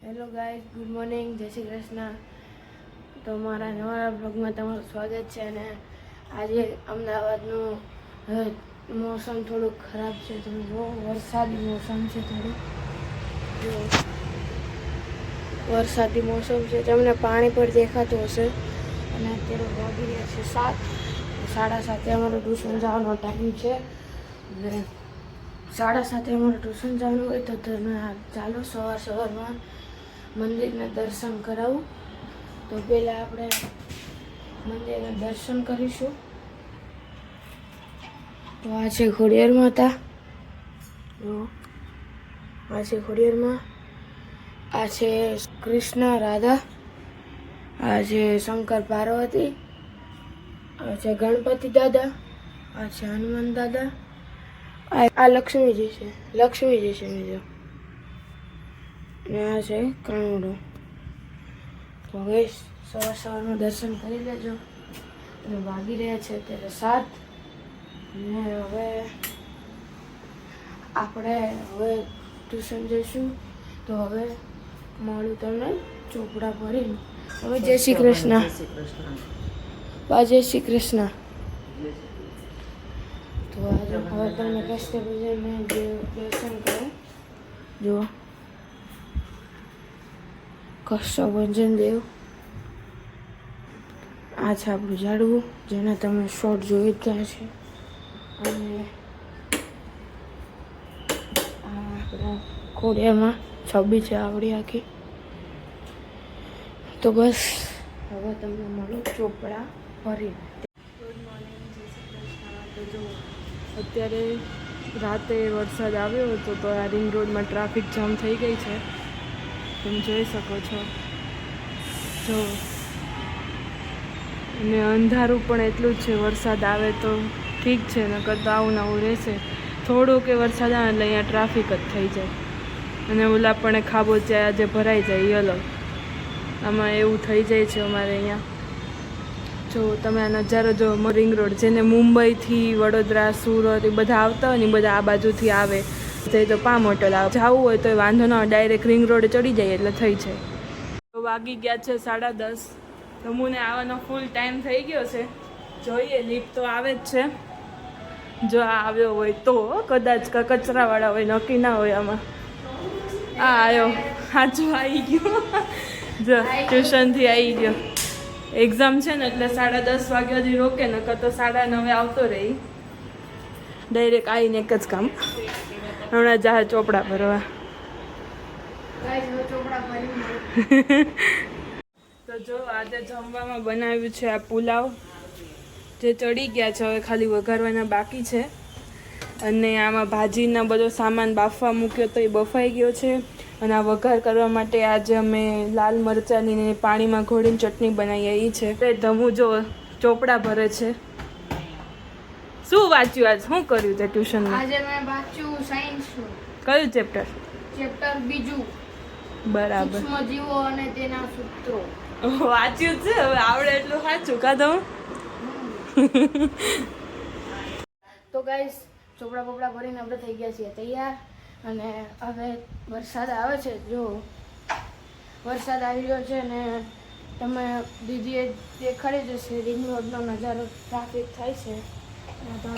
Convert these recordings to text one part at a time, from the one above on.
Hello guys, good morning, જય શ્રી કૃષ્ણ. તો મારા નવા બ્લોગમાં તમારું સ્વાગત છે. અને આજે અમદાવાદનું મોસમ થોડુંક ખરાબ છે. તમે જો વરસાદી મોસમ છે, થોડુંક જો વરસાદી મોસમ છે. તમને પાણી પર દેખાતું હશે. અને અત્યારે વાગી રહ્યા છે 7:30. અમારું ટ્યુશન જવાનો ટાઈમ છે. અને 7:30 અમારું ટ્યુશન જવાનું હોય તો તમે ચાલો સવારમાં મંદિરના દર્શન કરાવું. તો પહેલાં આપણે મંદિરના દર્શન કરીશું. તો આ છે ખોડિયાર માતા. આ છે ખોડિયારમાં. આ છે કૃષ્ણ રાધા. આ છે શંકર પાર્વતી. આ છે ગણપતિ દાદા. આ છે હનુમાન દાદા. આ લક્ષ્મીજી છે બીજો. અને આ છે કાનુડો. તો હવે સવારમાં દર્શન કરી લેજો. અને વાગી રહ્યા છે અત્યારે 7. અને હવે આપણે ટ્યુશન જઈશું. તો હવે મળું તમને ચોપડા ભરીને. હવે જય શ્રી કૃષ્ણ. જય શ્રી કૃષ્ણ. તો આજે હવે તમને કષ્ટભંજન દર્શન કરો. જો કષ્ટભંજન દેવ. આ છે આપણું ઝાડવું, જેના તમે શોર્ટ જોઈ જ ગયા છે. અને આ આપણા ખોડિયારમાં છબી છે આવડી આખી. તો બસ હવે તમને મળું ચોપડા ભરી. ગુડ મોર્નિંગ, જય શ્રી કૃષ્ણ. તો જો અત્યારે રાતે વરસાદ આવ્યો હતો તો આ રિંગ રોડમાં ટ્રાફિક જામ થઈ ગઈ છે, તમે જોઈ શકો છો. જો અને અંધારું પણ એટલું જ છે. વરસાદ આવે તો ઠીક છે, નકર તો આવું નવું રહેશે. થોડું કે વરસાદ આવે એટલે અહીંયા ટ્રાફિક જ થઈ જાય. અને ઓલા પણ ખાબોચિયા આજે ભરાઈ જાય એ અલગ. આમાં એવું થઈ જાય છે અમારે અહીંયા. જો તમે આ નજારો જો, રિંગ રોડ, જેને મુંબઈથી વડોદરા સુરત એ બધા આવતા હોય ને, બધા આ બાજુથી આવે તો પામ હોટલ આવે. જવું હોય તો વાંધો ના હોય, ડાયરેક્ટ રિંગ રોડ ચડી જાય એટલે થઈ જાય. તો વાગી ગયા છે 10:30. રમુને આવવાનો ફૂલ ટાઈમ થઈ ગયો છે. જોઈએ, લિફ્ટ તો આવે જ છે. જો આ આવ્યો હોય તો કદાચ કચરાવાળા હોય, નક્કી ના હોય આમાં. આ આવ્યો, સાચું આવી ગયો. જો ટ્યુશનથી આવી ગયો. એક્ઝામ છે ને એટલે 10:30 વાગ્યા સુધી રોકે, નકર તો 9:30 આવતો રહી. ડાયરેક્ટ આવીને એક જ કામ, હમણાં જા ચોપડા ભરવા. તો જો આજે જમવામાં બનાવ્યું છે આ પુલાવ, જે ચડી ગયા છે, હવે ખાલી વઘારવાના બાકી છે. અને આમાં ભાજીના બધો સામાન બાફવા મૂક્યો તો એ બફાઈ ગયો છે. અને આ વઘાર કરવા માટે આજે અમે લાલ મરચાંની પાણીમાં ઘોળીને ચટણી બનાવીએ એ છે. ધમુ જો ચોપડા ભરે છે. શું વાંચ્યું આજ? શું કર્યું તે ટ્યુશનમાં? આજે મેં વાંચ્યું સાયન્સ. કયું ચેપ્ટર? ચેપ્ટર 2. બરાબર. સૂક્ષ્મજીવો અને તેના સૂત્રો. વાંચ્યું છે, હવે આવડે એટલું સાચું કાધો. તો ગાઈસ, ચોપડા બોપડા ભરીને આપણે થઈ ગયા છીએ તૈયાર. અને હવે વરસાદ આવે છે. જો વરસાદ આવી રહ્યો છે ને તમે દીદીએ દેખાડી જશે રિંગ રોડનો નજારો. ટ્રાફિક થાય છે.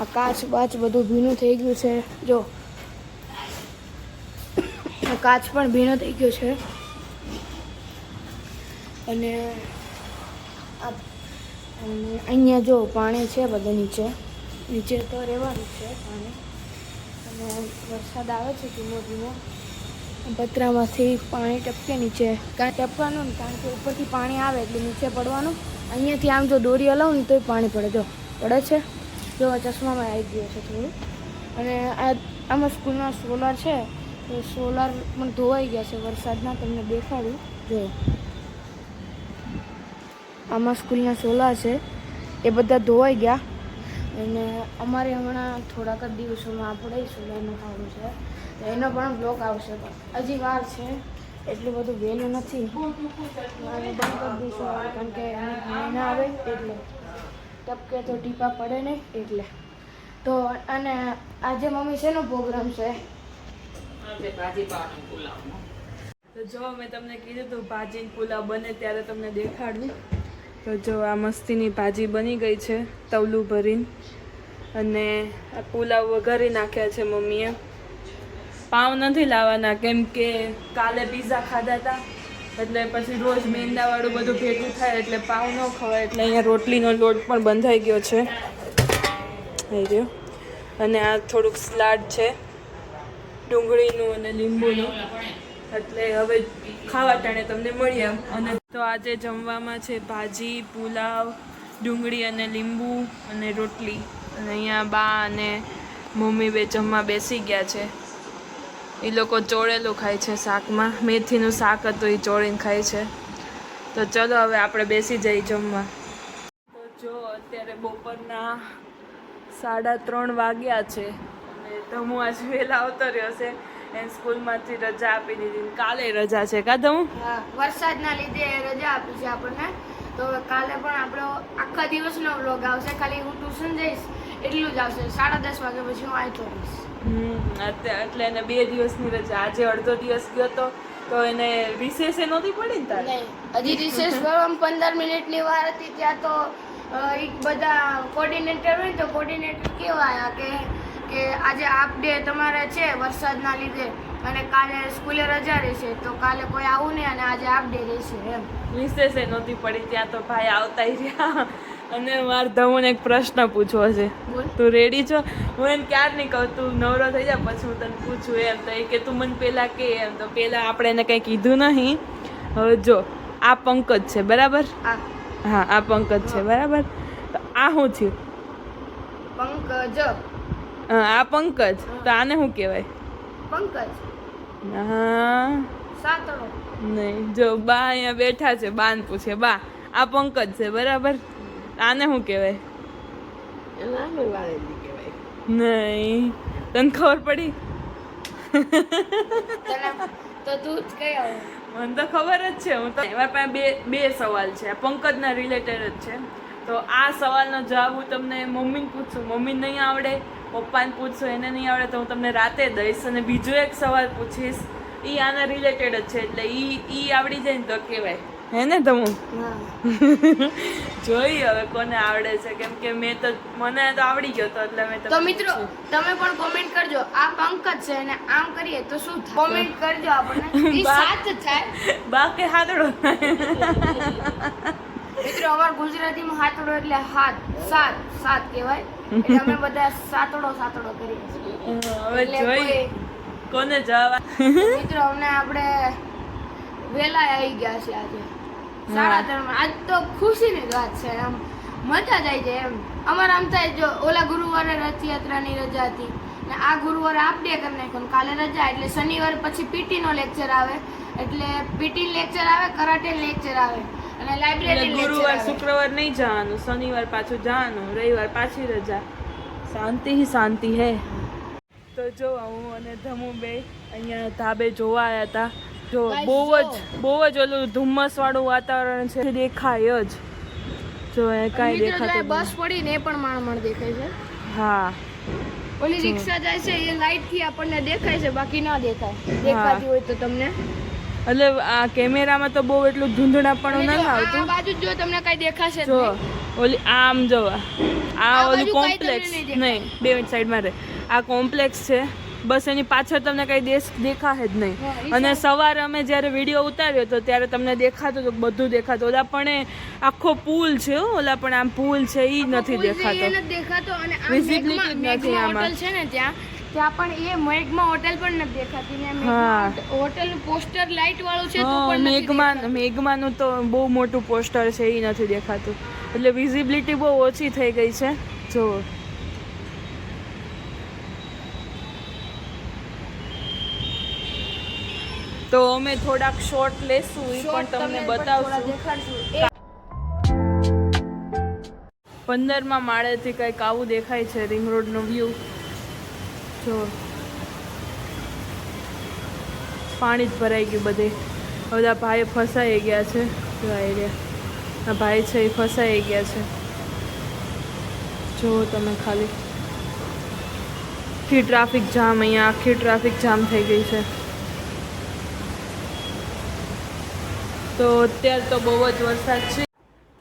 આ કાચ બાચ બધું ભીનું થઈ ગયું છે. જો કાચ પણ ભીનો થઈ ગયો છે. અને અહીંયા જો પાણી છે બધા નીચે તો રહેવાનું છે પાણી. અને વરસાદ આવે છે ધીમો ધીમો. પતરામાંથી પાણી ટપકે નીચે. ટપકવાનું ને, કારણ કે ઉપરથી પાણી આવે એટલે નીચે પડવાનું. અહીંયાથી આમ જો દોરી હલાવું ને તોય પાણી પડે. જો પડે છે. જો ચશ્મામાં આવી ગયો છે થોડું. અને આમાં સ્કૂલમાં સોલાર છે, તો સોલાર પણ ધોવાઈ ગયા છે વરસાદના. તમને દેખાડું. જો આમાં સ્કૂલના સોલાર છે, એ બધા ધોવાઈ ગયા. અને અમારે હમણાં થોડાક જ દિવસોમાં આપણે સોલારનું કામ છે, એનો પણ બ્લોક આવશે. પણ હજી વાર છે, એટલું બધું વહેલું નથી. બંધ કરી દઈશું કારણ કે ના આવે એટલે ટપકે તો ટીપા પડે નહીં એટલે. તો અને આજે મમ્મી શેનો પ્રોગ્રામ છે? ભાજી પાવનો પુલાવનો. તો તો જો મેં તમને કીધું હતું ભાજી પુલાવ બને ત્યારે તમને દેખાડું. તો જો આ મસ્તીની ભાજી બની ગઈ છે તવલું ભરીને, અને આ પુલાવ વઘારી નાખ્યા છે મમ્મીએ. પાઉં નથી લાવવાના કેમ કે કાલે પીઝા ખાધા હતા, એટલે પછી રોજ મેંદાવાળું બધું ભેગું થાય એટલે પાઉં ન ખવાય. એટલે અહીંયા રોટલીનો લોટ પણ બંધાઈ ગયો છે થઈ ગયો. અને આ થોડુંક સલાડ છે ડુંગળીનું અને લીંબુનું, એટલે હવે ખાવા ટાણે તમને મળીએ. અને તો આજે જમવામાં છે ભાજી, પુલાવ, ડુંગળી અને લીંબુ અને રોટલી. અને અહીંયા બા અને મમ્મી બે જમવા બેસી ગયા છે. એ લોકો ચોળેલું ખાય છે શાકમાં, મેથીનું શાક હતું એ ચોળીને ખાય છે. તો ચલો હવે આપણે બેસી જઈએ જમવા. તો જો અત્યારે બપોરના 3:30 વાગ્યા છે અને ધમુ આજ વહેલા આવતો રહ્યો છે. એને સ્કૂલમાંથી રજા આપી દીધી. કાલે રજા છે કા ધમુ? હા, વરસાદના લીધે રજા આપી છે આપણને. તો કાલે પણ આપણો આખા દિવસનો વ્લોગ આવશે. ખાલી હું ટ્યુશન જઈશ એટલું જ આવશે. 10:30 વાગે પછી હું આવતો રહીશ. એટલે એને 2 દિવસની રજા. આજે અડધો દિવસ ગયો તો એને રિસેસે નહોતી પડી ને તારે? નહીં, હજી રિસેસ ભરવામાં 15 મિનિટની વાર હતી. ત્યાં તો બધા કોર્ડિનેટર હોય તો કોર્ડિનેટર કેવા આવ્યા કે આજે હાફ ડે તમારે છે વરસાદના લીધે, અને કાલે સ્કૂલે રજા રહેશે, તો કાલે કોઈ આવું નહીં અને આજે હાફ ડે રહેશે એમ. રિસેસે નહોતી પડી ત્યાં તો ભાઈ આવતા રહ્યા. અને મારે ધમુને એક પ્રશ્ન પૂછવો છે. તું રેડી છો? હું એને ક્યાર નહીં કહું તું નવરો થઈ જા પછી હું તને પૂછું એમ. તો એ કે તું મને પહેલાં કે એમ. તો પહેલાં આપણે એને કંઈ કીધું નહીં. હવે જો આ પંકજ છે બરાબર? હા આ પંકજ છે બરાબર. તો આ શું થયું? પંકજ. હા આ પંકજ. તો આને શું કહેવાય? પંકજ. હા સાતડો. નહીં, જો બા અહીંયા બેઠા છે, બાને પૂછે. બા આ પંકજ છે બરાબર, આને શું કહેવાય? નહીં, તને ખબર પડી? તો તું જ કઈ આવે? મને તો ખબર જ છે. હું તો મારી પાસે બે સવાલ છે, આ પંકજના રિલેટેડ જ છે. તો આ સવાલનો જવાબ હું તમને મમ્મીને પૂછું, મમ્મીને નહીં આવડે, પપ્પાને પૂછશું એને નહીં આવડે તો હું તમને રાતે દઈશ. અને બીજો એક સવાલ પૂછીશ, એ આના રિલેટેડ જ છે, એટલે ઈ આવડી જાય ને તો કહેવાય. હે ને તમુ? જોઈ હવે કોને આવડે છે, કેમ કે મને તો આવડી ગયો તો એટલે મેં. તો મિત્રો તમે પણ કોમેન્ટ કરજો, આ પંકજ છે અને આમ કરીએ તો શું થાય? કોમેન્ટ કરજો આપણને. ઈ સાત થાય બાકી હાથડો. મિત્રો અમાર ગુજરાતીમાં હાથડો એટલે સાત કહેવાય. એટલે અમે બધા સાતડો કરીએ છીએ. હવે જોઈ કોને જવાબ. મિત્રો અમને આપણે વેલા આવી ગયા છે આજે 3:30. આજ તો ખુશીની વાત છે, એમ મજા જ આવી જાય એમ. અમારે આમ થાય જો ઓલા ગુરુવારે રથયાત્રાની રજા હતી ને આ ગુરુવારે હાફ ડે કરી નાખ્યો, કાલે રજા, એટલે શનિવાર પછી પીટી નો લેક્ચર આવે, એટલે પીટી લેક્ચર આવે, કરાટે લેક્ચર આવે અને લાઇબ્રેરી લેક્ચર. ગુરુવાર શુક્રવાર નહીં જવાનું, શનિવાર પાછું જવાનું, રવિવાર પાછી રજા. શાંતિ હે. તો જો હું અને ધમુ બે અહીંયા ધાબે જોવા આવ્યા હતા. જો બહુ જ ઓલું ધુમ્મસ વાળું વાતાવરણ છે, દેખાય જ. જો એ કાંઈ દેખાતું બસ પડી ને એ પણ માણ દેખાય છે. હા ઓલી રિક્ષા જાય છે એ લાઈટ થી આપણને દેખાય છે, બાકી ના દેખાય. દેખાતી હોય તો તમને. એટલે આ કેમેરામાં તો બહુ એટલું ધૂંધળાપણું નથી આવતું. આ બાજુ જો તમને કઈ દેખાશે જો ઓલી આમ જોવા આ ઓલું કોમ્પ્લેક્સ નહીં, બે સાઈડમાં રહે આ કોમ્પ્લેક્સ છે, બસ એની પાછળ તમને કઈ દેખાશે જ નહીં. અને સવારે અમે જ્યારે વિડીયો ઉતાર્યો હતો ત્યારે તમને દેખાતું હતું, બધું દેખાતું. ઓલા પણ આખો પુલ છે, ઓલા પણ આમ પુલ છે એ નથી દેખાતો. અને વિઝિબિલિટી નથી આમાં. છે ને ત્યાં પણ એ મેઘમાં હોટેલ પણ નથી દેખાતી ને. હોટેલ નું પોસ્ટર લાઇટ વાળું છે તો પણ મેઘમાનું તો બહુ મોટું પોસ્ટર છે એ નથી દેખાતું. એટલે વિઝિબિલિટી બહુ ઓછી થઈ ગઈ છે. જો તો અમે થોડાક શોર્ટ લેશું, એ પણ તમને બતાવશું. 15મા માળેથી કંઈક આવું દેખાય છે રિંગ રોડનો વ્યૂ. જો પાણી જ ભરાઈ ગયું બધે. બધા ભાઈ ફસાઈ ગયા છે. જો આ ભાઈ છે એ ફસાઈ ગયા છે. જો તમે ખાલી આખી ટ્રાફિક જામ, અહીંયા આખી ટ્રાફિક જામ થઈ ગઈ છે. તો અત્યારે તો બહુ જ વરસાદ છે.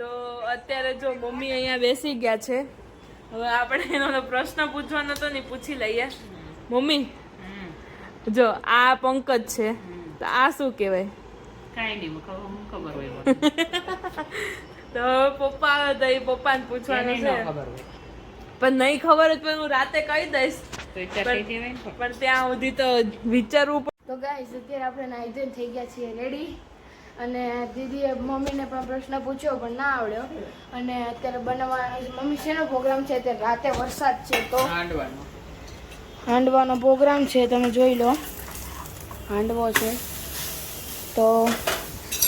તો અત્યારે જો મમ્મી અહીંયા બેસી ગયા છે. હવે આપણે એનો પ્રશ્ન પૂછવાનો હતો ને પૂછી લઈએ. મમ્મી જો આ પંકજ છે, તો આ શું કહેવાય? કાંઈ નહીં ખબર હોય તો પપ્પા આવે તો એ પપ્પાને પૂછવાનું છે. ખબર હોય પણ નહીં ખબર જ પણ હું રાતે કહી દઈશ. તો કહી દેવાય ને. પણ ત્યાં સુધી તો વિચારવું પડે. તો ગાઈસ અત્યારે આપણે નાહી ધોઈને થઈ ગયા છીએ રેડી. અને દીદીએ મમ્મીને પણ પ્રશ્ન પૂછ્યો પણ ના આવડ્યો. અને અત્યારે બનાવવાનો મમ્મી શેનો પ્રોગ્રામ છે? અત્યારે રાતે વરસાદ છે તો હાંડવાનો પ્રોગ્રામ છે. તમે જોઈ લો, હાંડવો છે. તો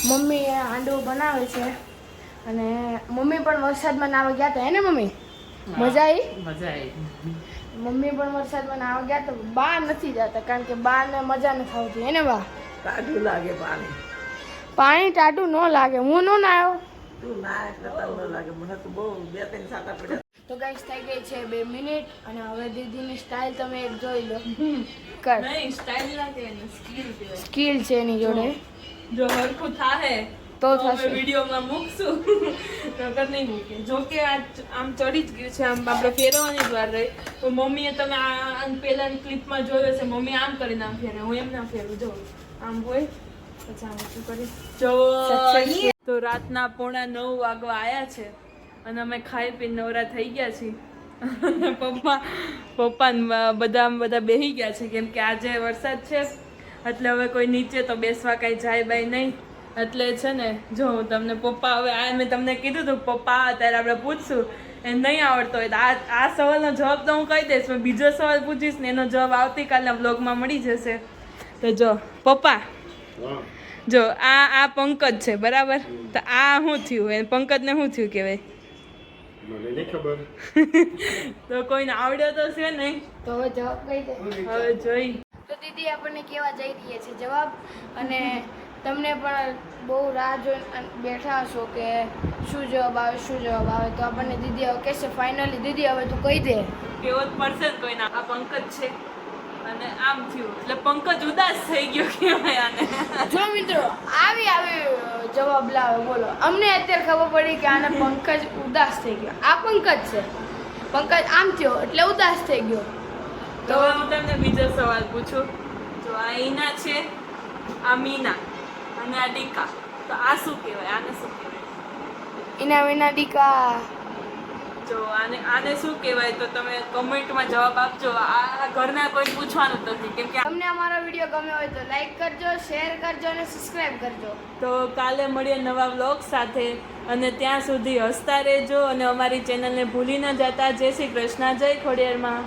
મમ્મી હાંડવો બનાવે છે. અને મમ્મી પણ વરસાદમાં નાહવા ગયા હતા, હે ને મમ્મી? મજા આવી? મજા આવી. મમ્મી પણ વરસાદમાં નાહવા ગયા તો બહાર નથી જતા, કારણ કે બહારને મજા નથી આવતી, હે ને બા? ટાઢું લાગે પાણી. પાણી ટાઢું ન લાગે. હું ન નાયો તું ના એટલે તને ન લાગે. મને તો બહુ 2-3 સાટા પડ્યા. તો ગાઈસ થઈ ગઈ છે 2 મિનિટ. અને હવે દીદીની સ્ટાઇલ તમે એક જોઈ લો. કર નહીં સ્ટાઇલ ના કહેવાય, સ્કિલ કહેવાય. સ્કિલ છે એની જોડે જો હરખું થાહે તો અમે થશે. વિડીયોમાં મૂકશું. નકર નહીં મૂકે. જો કે આમ ચડી જ ગયું છે, આમ આપણે ફેરવવાની જ વાર રહી. તો મમ્મીએ તમે આ પહેલાની ક્લિપમાં જોયો છે, મમ્મી આમ કરીને આમ ફેરે, હું એમ ના ફેરવું. જો આમ હોય પછી આમ શું કરી. જો તો રાતના 8:45 વાગવા આવ્યા છે અને અમે ખાઈ પીને નવરા થઈ ગયા છીએ. અને પપ્પા બધા બેસી ગયા છે, કેમ કે આજે વરસાદ છે એટલે હવે કોઈ નીચે તો બેસવા કાંઈ જાય બાય નહીં. એટલે છે ને જો હું તમને પપ્પા હવે આ મેં તમને કીધું હતું પપ્પા અત્યારે આપણે પૂછશું, એ નહીં આવડતો હોય તો આ સવાલનો જવાબ તો હું કહી દઈશ, પણ બીજો સવાલ પૂછીશ ને એનો જવાબ આવતીકાલના બ્લોગમાં મળી જશે. તો જો પપ્પા, જો આ પંકજ છે બરાબર, તો આ શું થયું? એ પંકજને શું થયું કહેવાય? મને નહીં ખબર. તો કોઈને આવડ્યો તો છે નહીં. તો હવે જવાબ કઈ દે. હવે જોઈ તો દીદી આપણને કેવા જઈ રહી છે જવાબ. અને તમને પણ બહુ રાહ જોઈને બેઠા હશો કે શું જવાબ આવે, શું જવાબ આવે. તો આપણને દીદી હવે કહેશે ફાઇનલી. દીદી હવે તું કહી દે. કેવો જ પડશે ને કોઈને. આ પંકજ છે અને આમ થયું એટલે પંકજ ઉદાસ થઈ ગયો કહેવાય આને. જો મિત્રો આવી જવાબ લાવે બોલો. અમને અત્યારે ખબર પડી કે આને પંકજ ઉદાસ થઈ ગયો. આ પંકજ છે, પંકજ આમ થયો એટલે ઉદાસ થઈ ગયો. તો હવે હું તમને બીજો સવાલ પૂછું. જો આ ઈના છે, આ મીના અને આ ડીકા, તો આ શું કહેવાય? આને શું કહેવાય? એના વિના ડીકા. જો આને શું કહેવાય તો તમે કમેન્ટમાં જવાબ આપજો. આ ઘરના કોઈ પૂછવાનું નથી, કેમ કે તમને અમારો વિડીયો ગમ્યો હોય તો લાઈક કરજો, શેર કરજો અને સબસ્ક્રાઇબ કરજો. તો કાલે મળીએ નવા વ્લોગ સાથે. અને ત્યાં સુધી હસતા રહેજો અને અમારી ચેનલને ભૂલી ન જતા. જય શ્રી કૃષ્ણ, જય ખોડિયારમાં.